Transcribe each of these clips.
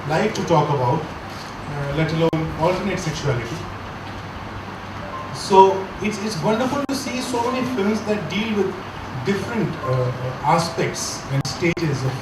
Like to talk about, let alone alternate sexuality. So it's wonderful to see so many films that deal with different aspects and stages of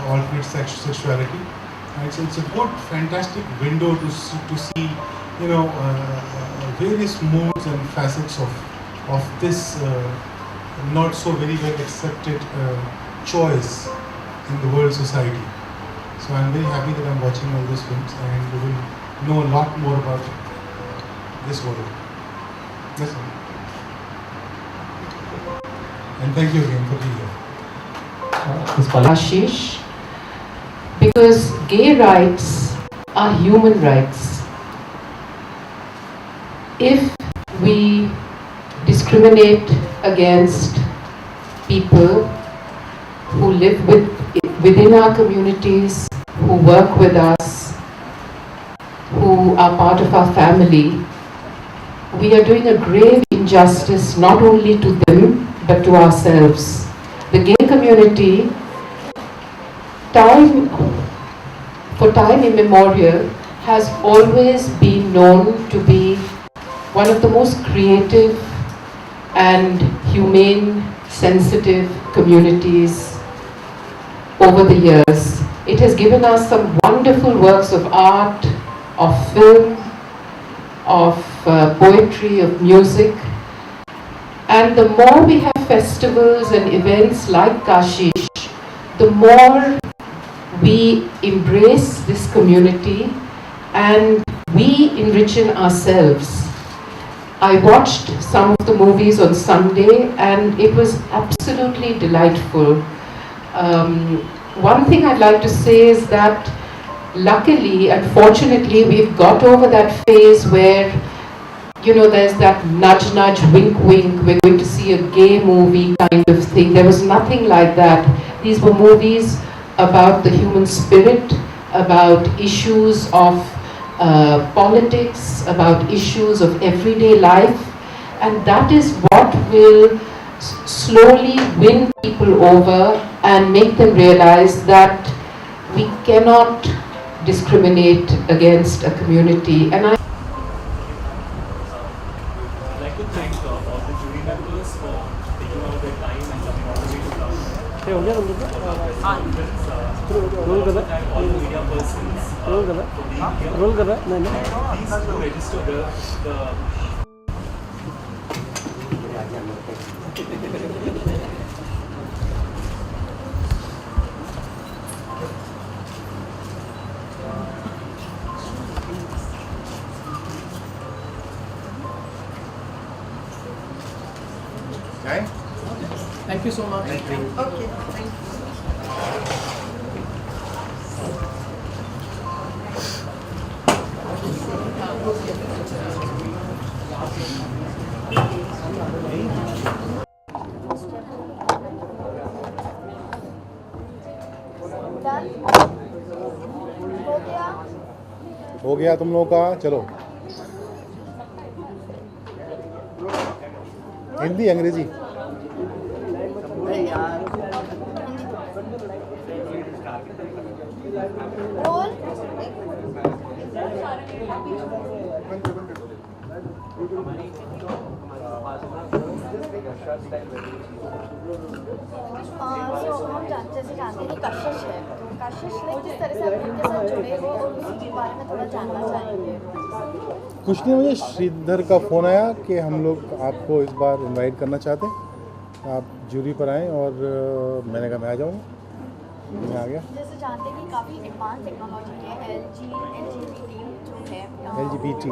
alternate sexuality. It's a good, fantastic window to see, various modes and facets of this not so very well accepted choice in the world society. So I'm very happy that I'm watching all those films and we will know a lot more about this world. Yes, sir. And thank you again for being here. Ashish, because gay rights are human rights. If we discriminate against people who live within our communities, who work with us, who are part of our family, we are doing a grave injustice not only to them but to ourselves. The gay community, for time immemorial, has always been known to be one of the most creative and humane, sensitive communities over the years. It has given us some wonderful works of art, of film, of poetry, of music. And the more we have festivals and events like Kashish, the more we embrace this community and we enrich ourselves. I watched some of the movies on Sunday and it was absolutely delightful. One thing I'd like to say is that luckily and fortunately we've got over that phase where there's that nudge nudge, wink wink, we're going to see a gay movie kind of thing. There was nothing like that. These were movies about the human spirit, about issues of politics, about issues of everyday life, and that is what will slowly win people over and make them realize that we cannot discriminate against a community. And I'd like to thank all the jury members for taking out their time and coming all the way to thank all the media persons for being here. Please do register the Okay? Thank you so much. Thank you. Okay, thank you. हो गया तुम लोगों का, चलो। हिंदी अंग्रेजी हम जैसे जानते हैं कि कशिश है, तो कशिश ने किस तरह से आप उनके साथ जुड़े हो और उसी के बारे में थोड़ा जानना चाहेंगे। कुछ नहीं, मुझे श्रीधर का फ़ोन आया कि हम लोग आपको इस बार इनवाइट करना चाहते हैं, आप जूरी पर आएँ, और मैंने कहा मैं आ जाऊँगा, मैं आ गया। जैसे जानते हैं कि काफ़ी एडवांस टेक्नोलॉजी है, LGBT जो है, LGBT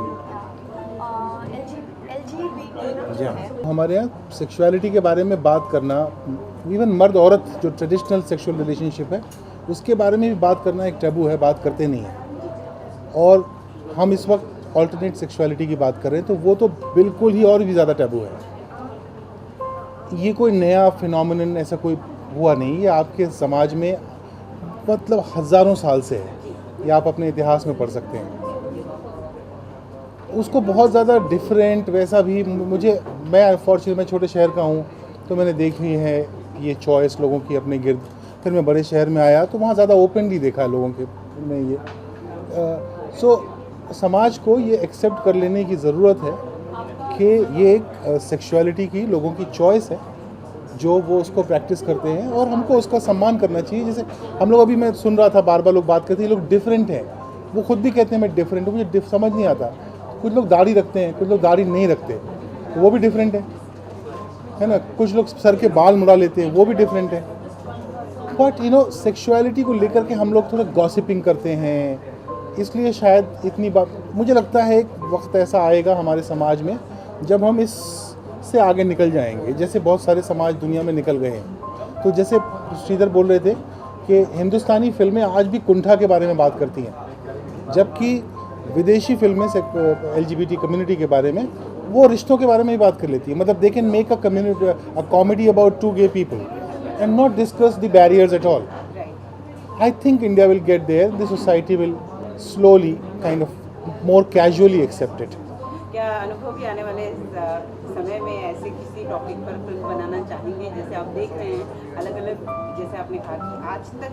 जो है, हमारे यहाँ सेक्सुअलिटी के बारे में बात करना, इवन मर्द औरत जो ट्रेडिशनल सेक्सुअल रिलेशनशिप है उसके बारे में भी बात करना एक टैबू है, बात करते नहीं हैं। और हम इस वक्त ऑल्टरनेट सेक्सुअलिटी की बात कर रहे हैं तो वो तो बिल्कुल ही और भी ज़्यादा टैबू है। ये कोई नया फिनोमिनन ऐसा कोई हुआ नहीं, ये आपके समाज में मतलब हज़ारों साल से है, ये आप अपने इतिहास में पढ़ सकते हैं। उसको बहुत ज़्यादा डिफरेंट वैसा भी मैं अनफॉर्चुनेट मैं छोटे शहर का हूँ, तो मैंने देखी है ये चॉइस लोगों की अपने गिर्द। फिर मैं बड़े शहर में आया तो वहाँ ज़्यादा ओपनली देखा है लोगों के में ये। सो समाज को ये एक्सेप्ट कर लेने की ज़रूरत है कि ये एक सेक्सुअलिटी की लोगों की चॉइस है, जो वो उसको प्रैक्टिस करते हैं और हमको उसका सम्मान करना चाहिए। जैसे हम लोग, अभी मैं सुन रहा था बार बार लोग बात करते हैं, ये लोग डिफरेंट हैं, वो खुद भी कहते हैं मैं डिफरेंट हूँ, मुझे समझ नहीं आता। कुछ लोग दाढ़ी रखते हैं, कुछ लोग दाढ़ी नहीं रखते, तो वो भी डिफरेंट है ना। कुछ लोग सर के बाल मुड़ा लेते हैं, वो भी डिफरेंट है। बट सेक्सुअलिटी को लेकर के हम लोग थोड़ा गॉसिपिंग करते हैं, इसलिए शायद इतनी बात। मुझे लगता है एक वक्त ऐसा आएगा हमारे समाज में जब हम इससे आगे निकल जाएंगे, जैसे बहुत सारे समाज दुनिया में निकल गए हैं। तो जैसे श्रीधर बोल रहे थे कि हिंदुस्तानी फिल्में आज भी कुंठा के बारे में बात करती हैं, जबकि विदेशी फिल्में LGBT कम्युनिटी के बारे में, वो रिश्तों के बारे में ही बात कर लेती है। मतलब they can make a comedy about two gay people and not discuss the barriers at all. I think India will get there. The society will slowly, kind of more casually accept it. क्या अनुभव भी आने वाले समय में ऐसे किसी topic पर फिल्म बनाना चाहेंगे? जैसे आप देख रहे हैं अलग अलग, जैसे आपने कहा कि आज तक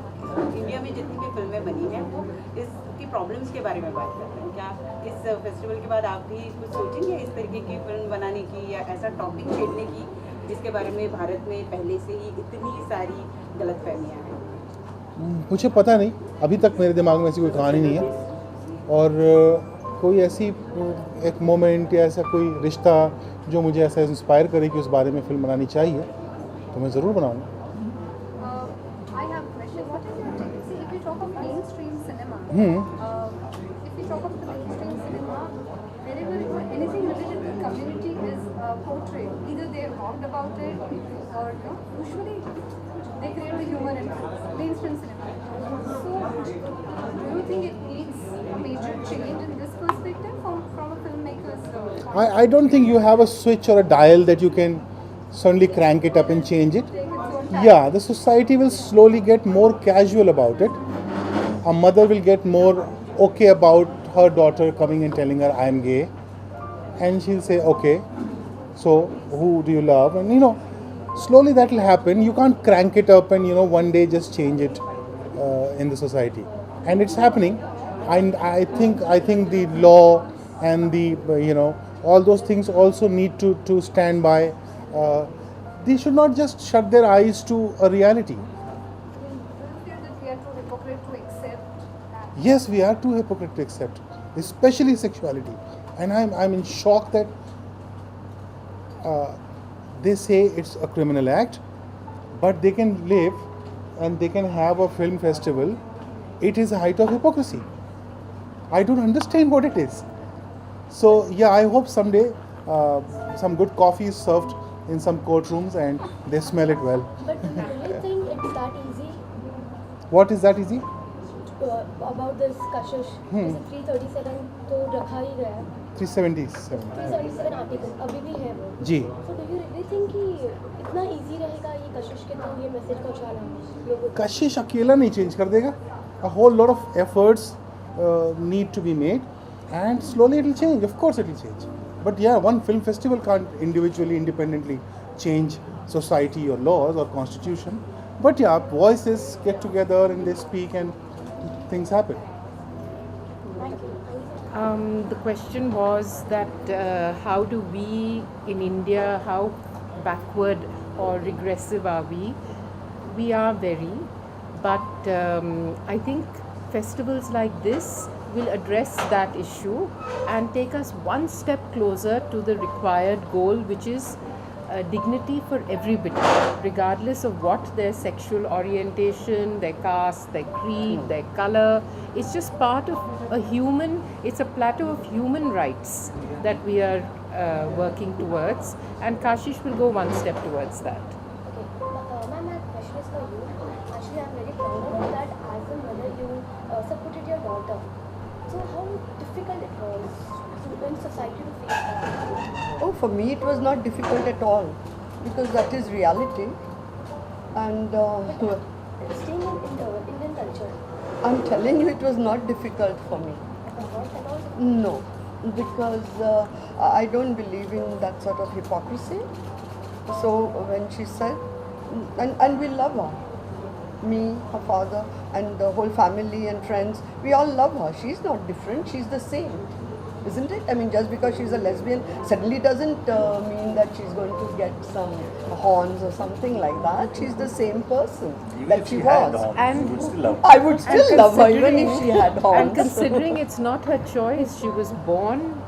इंडिया में जितनी भी फिल्में बनी हैं वो इसकी प्रॉब्लम्स के बारे में बात करते हैं। क्या इस फेस्टिवल के बाद आप भी कुछ सोचेंगे इस तरीके की फिल्म बनाने की या ऐसा टॉपिक छेड़ने की जिसके बारे में भारत में पहले से ही इतनी सारी गलतफहमियां हैं? मुझे पता नहीं, अभी तक मेरे दिमाग में ऐसी कोई कहानी नहीं है, और कोई ऐसी एक मोमेंट या ऐसा कोई रिश्ता जो मुझे ऐसा इंस्पायर करे कि उस बारे में फिल्म बनानी चाहिए, तो मैं ज़रूर बनाऊँगा। I have a question. What is your take? See, if we talk of mainstream cinema, if we talk of the mainstream cinema, whenever anything related to community is portrayed, either they are wronged about it or usually they create the humor in mainstream cinema. So, do you think it needs a major change in this perspective from a filmmaker's? I don't think you have a switch or a dial that you can suddenly crank it up and change it. Yeah, the society will slowly get more casual about it. A mother will get more okay about her daughter coming and telling her I am gay, and she'll say okay, so who do you love? And slowly that will happen. You can't crank it up and one day just change it in the society, and it's happening. And I think the law and the all those things also need to stand by. They should not just shut their eyes to a reality. Do you feel that we are too hypocrite to accept that? Yes, we are too hypocrite to accept, especially sexuality. And I'm in shock that they say it's a criminal act, but they can live and they can have a film festival. It is a height of hypocrisy. I don't understand what it is. So yeah, I hope someday some good coffee is served in some courtrooms and they smell it well. But do you think it's that easy What is that easy? about this kashish? जैसे 337 तो रखा ही गया है, 377. 377 article अभी भी है वो। जी. So do you really think कि इतना easy रहेगा ये कशिश के थ्रू ये मैसेज पहुंचाना लोगों को? कशिश अकेला नहीं चेंज कर देगा. A whole lot of efforts need to be made, and slowly it will change. Of course it will change. But yeah, one film festival can't individually, independently change society or laws or constitution. But yeah, voices get together and they speak and things happen. The question was that how do we in India, how backward or regressive are we? We are very, but I think festivals like this will address that issue and take us one step closer to the required goal, which is dignity for everybody, regardless of what their sexual orientation, their caste, their creed, their color. It's just part of a human, it's a plateau of human rights that we are working towards, and Kashish will go one step towards that. Okay, ma'am, my question is for you. Actually, I'm very proud of that. As a mother, you supported your daughter. So how difficult it was in society to face that? Oh, for me it was not difficult at all, because that is reality. And Staying in the Indian culture, I'm telling you, it was not difficult for me. at all? No, because I don't believe in that sort of hypocrisy. So when she said, and we love her, me, her father, and the whole family and friends, we all love her. She's not different, she's the same, isn't it? I mean, just because she's a lesbian suddenly doesn't mean that she's going to get some horns or something like that. She's the same person that she was. And I would still love her even if she had horns. And considering it's not her choice, she was born.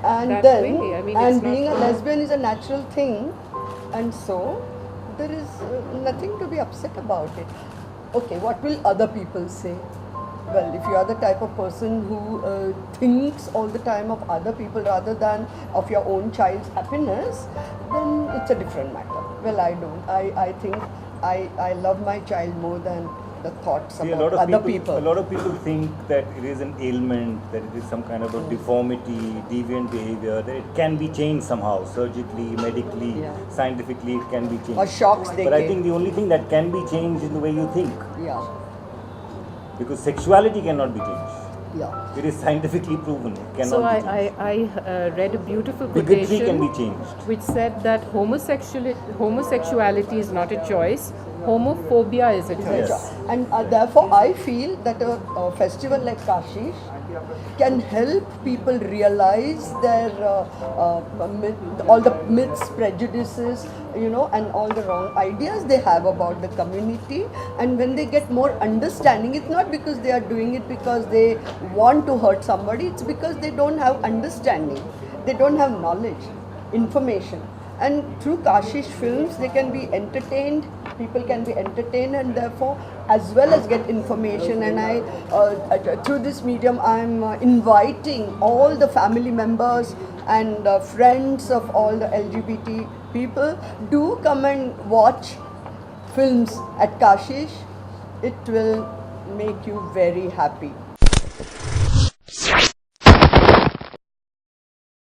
And that then, way. I mean, and it's not being a wrong. lesbian is a natural thing, and so there is nothing to be upset about it. Okay, what will other people say? Well, if you are the type of person who thinks all the time of other people rather than of your own child's happiness, then it's a different matter. Well, I don't. I think I love my child more than the thoughts See, about other people. A lot of people think that it is an ailment, that it is some kind of a deformity, deviant behavior, that it can be changed somehow, surgically, medically, Yeah. scientifically, it can be changed. Or shocks they But I get. think the only thing that can be changed is the way you think, Yeah, because sexuality cannot be changed. yeah. It is scientifically proven, it cannot So be changed. I read a beautiful Bigotry can quotation be changed. which said that homosexuality is not a choice, homophobia is a choice. Yes. And therefore, I feel that a festival like Kashish can help people realize their all the myths, prejudices, and all the wrong ideas they have about the community. And when they get more understanding, it's not because they are doing it because they want to hurt somebody, it's because they don't have understanding, they don't have knowledge, information. And through Kashish films, they can be entertained, people can be entertained, and therefore as well as get information. And through this medium, I'm inviting all the family members and friends of all the LGBT people, do come and watch films at Kashish. It will make you very happy.